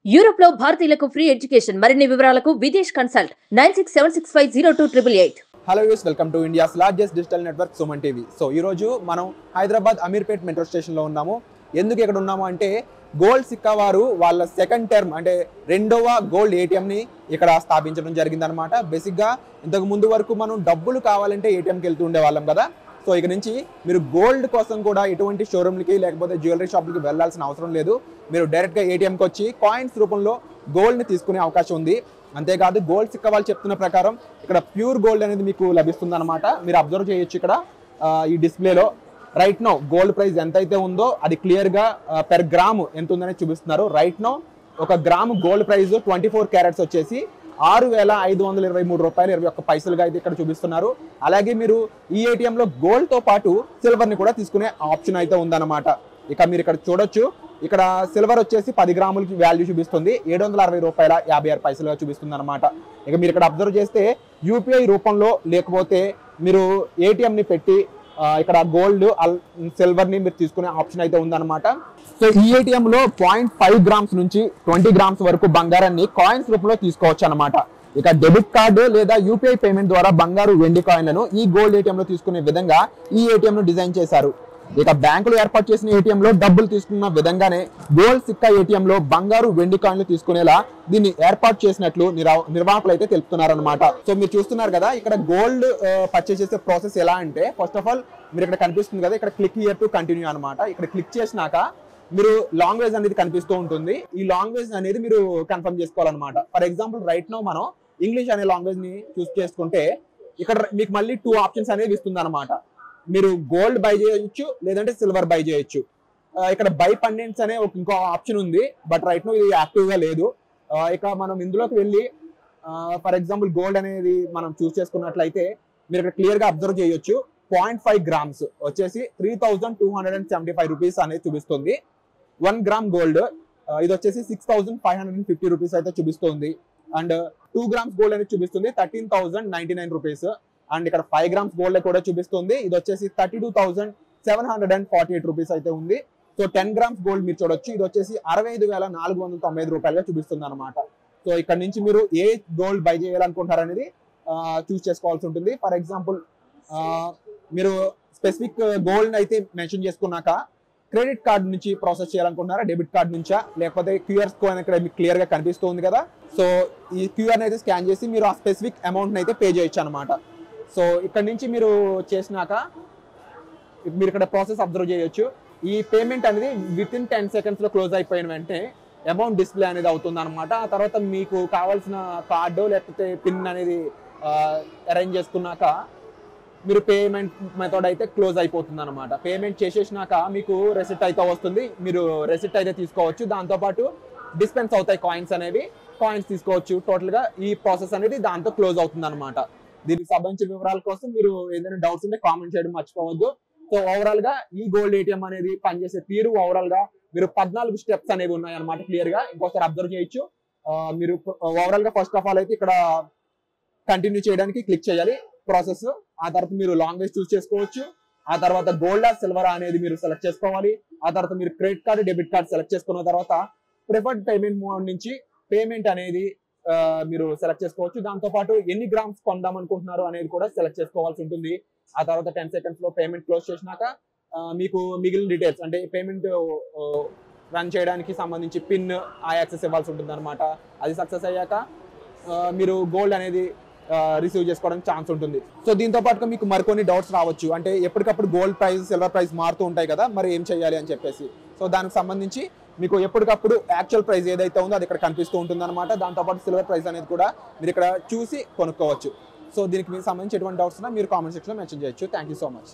Europe లో భారతీయులకు free education మరిన్ని వివరాలకు Videsh consult 9676502888. Hello use welcome to India's largest digital network Suman TV. So ఈరోజు మనం హైదరాబాద్ అమీర్పేట్ మెట్రో స్టేషన్లో ఉన్నాము. ఎందుకు ఇక్కడ ఉన్నాము అంటే గోల్డ్ సిక్కా వారు వాళ్ళ సెకండ్ టర్మ్ అంటే రెండవ గోల్డ్ ఏటీఎంని ఇక్కడ స్థాపించడం జరిగిందనమాట. బేసిక్గా ఇంతకు ముందు వరకు మనం డబ్బులు కావాలంటే ఏటీఎంకి వెళ్తూ ఉండేవాళ్ళం కదా. సో ఇక నుంచి మీరు గోల్డ్ కోసం కూడా ఎటువంటి షోరూమ్లకి లేకపోతే జ్యువెలరీ షాప్లకి వెళ్ళాల్సిన అవసరం లేదు. మీరు డైరెక్ట్గా ఏటీఎంకి వచ్చి కాయిన్స్ రూపంలో గోల్డ్ని తీసుకునే అవకాశం ఉంది. అంతేకాదు గోల్డ్ సిక్కా వాళ్ళు చెప్తున్న ప్రకారం ఇక్కడ ప్యూర్ గోల్డ్ అనేది మీకు లభిస్తుంది అనమాట. మీరు అబ్జర్వ్ చేయొచ్చు ఇక్కడ ఈ డిస్ప్లేలో రైట్ నో గోల్డ్ ప్రైస్ ఎంతైతే ఉందో అది క్లియర్గా పెర్ గ్రాము ఎంత ఉందని చూపిస్తున్నారు. రైట్ నో ఒక గ్రాము గోల్డ్ ప్రైస్ 24 క్యారెట్స్ వచ్చేసి 6,523 రూపాయలు 21 పైసలుగా అయితే ఇక్కడ చూపిస్తున్నారు. అలాగే మీరు ఈ ఏటీఎంలో గోల్డ్తో పాటు సిల్వర్ని కూడా తీసుకునే ఆప్షన్ అయితే ఉందన్నమాట. ఇక మీరు ఇక్కడ చూడొచ్చు, ఇక్కడ సిల్వర్ వచ్చేసి 10 గ్రాములకి వాల్యూ చూపిస్తుంది 760 రూపాయల 56 పైసలుగా చూపిస్తుంది అనమాట. ఇక మీరు ఇక్కడ అబ్జర్వ్ చేస్తే యూపీఐ రూపంలో లేకపోతే మీరు ఏటీఎంని పెట్టి ఇక్కడ గోల్డ్ సిల్వర్ని మీరు తీసుకునే ఆప్షన్ అయితే ఉందన్నమాట. సో ఈ ఏటీఎంలో 0.5 గ్రామ్స్ నుంచి 20 గ్రామ్స్ వరకు బంగారాన్ని కాయిన్స్ రూపంలో తీసుకోవచ్చు అనమాట. ఇక డెబిట్ కార్డు లేదా యూపీఐ పేమెంట్ ద్వారా బంగారు వెండి కాయిన్లను ఈ గోల్డ్ ఏటీఎంలో తీసుకునే విధంగా ఈ ఏటీఎంను డిజైన్ చేశారు. ఇక బ్యాంకులు ఏర్పాటు చేసిన ఏటీఎంలో డబ్బులు తీసుకున్న విధంగానే గోల్డ్ సిక్కా ఏటీఎంలో బంగారు వెండి కాయిన్లు తీసుకునేలా దీన్ని ఏర్పాటు చేసినట్లు నిర్వాహకులు అయితే తెలుపుతున్నారనమాట. సో మీరు చూస్తున్నారు కదా, ఇక్కడ గోల్డ్ పర్చేస్ చేసే ప్రాసెస్ ఎలా అంటే ఫస్ట్ ఆఫ్ ఆల్ మీరు ఇక్కడ కనిపిస్తుంది కదా, ఇక్కడ క్లిక్ హియర్ టు కంటిన్యూ అనమాట. ఇక్కడ క్లిక్ చేసినాక మీరు లాంగ్వేజ్ అనేది కనిపిస్తూ ఉంటుంది. ఈ లాంగ్వేజ్ అనేది మీరు కన్ఫర్మ్ చేసుకోవాలన్నమాట. ఫర్ ఎగ్జాంపుల్ రైట్ నో మనం ఇంగ్లీష్ అనే లాంగ్వేజ్ ని చూస్ చేసుకుంటే ఇక్కడ మీకు మళ్ళీ 2 ఆప్షన్స్ అనేవి ఇస్తుంది అనమాట. మీరు గోల్డ్ బై చేయొచ్చు లేదంటే సిల్వర్ బై చేయొచ్చు. ఇక్కడ బై పండెంట్స్ అనే ఇంకో ఆప్షన్ ఉంది, బట్ రైట్ నో ఇది యాక్టివ్ గా లేదు. ఇక మనం ఇందులోకి వెళ్ళి ఫర్ ఎగ్జాంపుల్ గోల్డ్ అనేది మనం చూస్ చేసుకున్నట్లయితే మీరు ఇక్కడ క్లియర్ గా అబ్జర్వ్ చేయొచ్చు 0.5 గ్రామ్స్ వచ్చేసి 3,275 రూపీస్ అనేది చూపిస్తుంది. 1 గ్రామ్ గోల్డ్ ఇది వచ్చేసి 6,550 రూపీస్ అయితే చూపిస్తుంది. అండ్ 2 గ్రామ్స్ గోల్డ్ అనేది చూపిస్తుంది 13,099 రూపీస్. అండ్ ఇక్కడ 5 గ్రామ్స్ గోల్డ్ కూడా చూపిస్తుంది, ఇది వచ్చేసి 32,748 రూపీస్ అయితే ఉంది. సో 10 గ్రామ్స్ గోల్డ్ మీరు చూడొచ్చు, ఇది వచ్చేసి 65,495 రూపాయలుగా చూపిస్తుంది అనమాట. సో ఇక్కడ నుంచి మీరు ఏ గోల్డ్ బై చేయాలనుకుంటారు అనేది చూస్ చేసుకోవాల్సి ఉంటుంది. ఫర్ ఎగ్జాంపుల్ మీరు స్పెసిఫిక్ గోల్డ్ అయితే మెన్షన్ చేసుకున్నాక క్రెడిట్ కార్డ్ నుంచి ప్రాసెస్ చేయాలనుకుంటున్నారా, డెబిట్ కార్డ్ నుంచా, లేకపోతే క్యూఆర్ కోడ్ ఇక్కడ మీకు క్లియర్ గా కనిపిస్తుంది కదా. సో ఈ క్యూఆర్ అయితే స్కాన్ చేసి మీరు ఆ స్పెసిఫిక్ అమౌంట్ అయితే పే చేయొచ్చు అనమాట. సో ఇక్కడ నుంచి మీరు చేసినాక మీరు ఇక్కడ ప్రాసెస్ అబ్జర్వ్ చేయొచ్చు. ఈ పేమెంట్ అనేది విత్ ఇన్ 10 సెకండ్స్ లో క్లోజ్ అయిపోయిన వెంటనే అమౌంట్ డిస్ప్లే అనేది అవుతుంది అనమాట. ఆ తర్వాత మీకు కావాల్సిన కార్డు లేకపోతే పిన్ అనేది అరేంజ్ చేసుకున్నాక మీరు పేమెంట్ మెథడ్ అయితే క్లోజ్ అయిపోతుంది అనమాట. పేమెంట్ చేసేసినాక మీకు రెసిప్ట్ అయితే వస్తుంది, మీరు రెసిప్ట్ అయితే తీసుకోవచ్చు. దాంతోపాటు డిస్పెన్స్ అవుతాయి కాయిన్స్ అనేవి, కాయిన్స్ తీసుకోవచ్చు. టోటల్గా ఈ ప్రాసెస్ అనేది దాంతో క్లోజ్ అవుతుంది అనమాట. దీనికి సంబంధించిన వివరాల కోసం మీరు ఏదైనా డౌట్స్ ఉంటే కామెంట్ చేయడం మర్చిపోవద్దు. సో ఓవరాల్ గా ఈ గోల్డ్ ఏటీఎం అనేది పనిచేసే తీరు ఓవరాల్ గా మీరు 14 స్టెప్స్ అనేవి ఉన్నాయి అనమాట. క్లియర్ గా ఇంకోసారి అబ్జర్వ్ చేయొచ్చు. మీరు ఓవరాల్ గా ఫస్ట్ ఆఫ్ ఆల్ అయితే ఇక్కడ కంటిన్యూ చేయడానికి క్లిక్ చేయాలి ప్రాసెస్. ఆ తర్వాత మీరు లాంగ్వేజ్ చూస్ చేసుకోవచ్చు. ఆ తర్వాత గోల్డ్ సిల్వర్ అనేది మీరు సెలెక్ట్ చేసుకోవాలి. ఆ తర్వాత మీరు credit card debit card select చేసుకున్న తర్వాత ప్రిఫర్డ్ పేమెంట్ మోడ్ నుంచి పేమెంట్ అనేది మీరు సెలెక్ట్ చేసుకోవచ్చు. దాంతో పాటు ఎన్ని గ్రామ్స్ కొందాం అనుకుంటున్నారు అనేది కూడా సెలెక్ట్ చేసుకోవాల్సి ఉంటుంది. ఆ తర్వాత 10 సెకండ్స్ లో పేమెంట్ క్లోజ్ చేసినాక మీకు మిగిలిన డీటెయిల్స్ అంటే పేమెంట్ రన్ చేయడానికి సంబంధించి పిన్ ఆ యాక్సెస్ ఇవ్వాల్సి ఉంటుంది అనమాట. అది సక్సెస్ అయ్యాక మీరు గోల్డ్ అనేది రిసీవ్ చేసుకోవడానికి ఛాన్స్ ఉంటుంది. సో దీంతో పాటుగా మీకు మరికొన్ని డౌట్స్ రావచ్చు, అంటే ఎప్పటికప్పుడు గోల్డ్ ప్రైస్ సిల్వర్ ప్రైస్ మారుతూ ఉంటాయి కదా, మరి ఏం చేయాలి అని చెప్పేసి. సో దానికి సంబంధించి మీకు ఎప్పటికప్పుడు యాక్చువల్ ప్రైస్ ఏదైతే ఉందో అది ఇక్కడ కనిపిస్తూ ఉంటుంది అనమాట. దాంతోపాటు సిల్వర్ ప్రైస్ అనేది కూడా మీరు ఇక్కడ చూసి కొనుక్కోవచ్చు. సో దీనికి మీకు సంబంధించి ఎటువంటి డౌట్స్ ఉన్నా మీరు కామెంట్ సెక్షన్లో మెన్షన్ చేయొచ్చు. Thank you so much.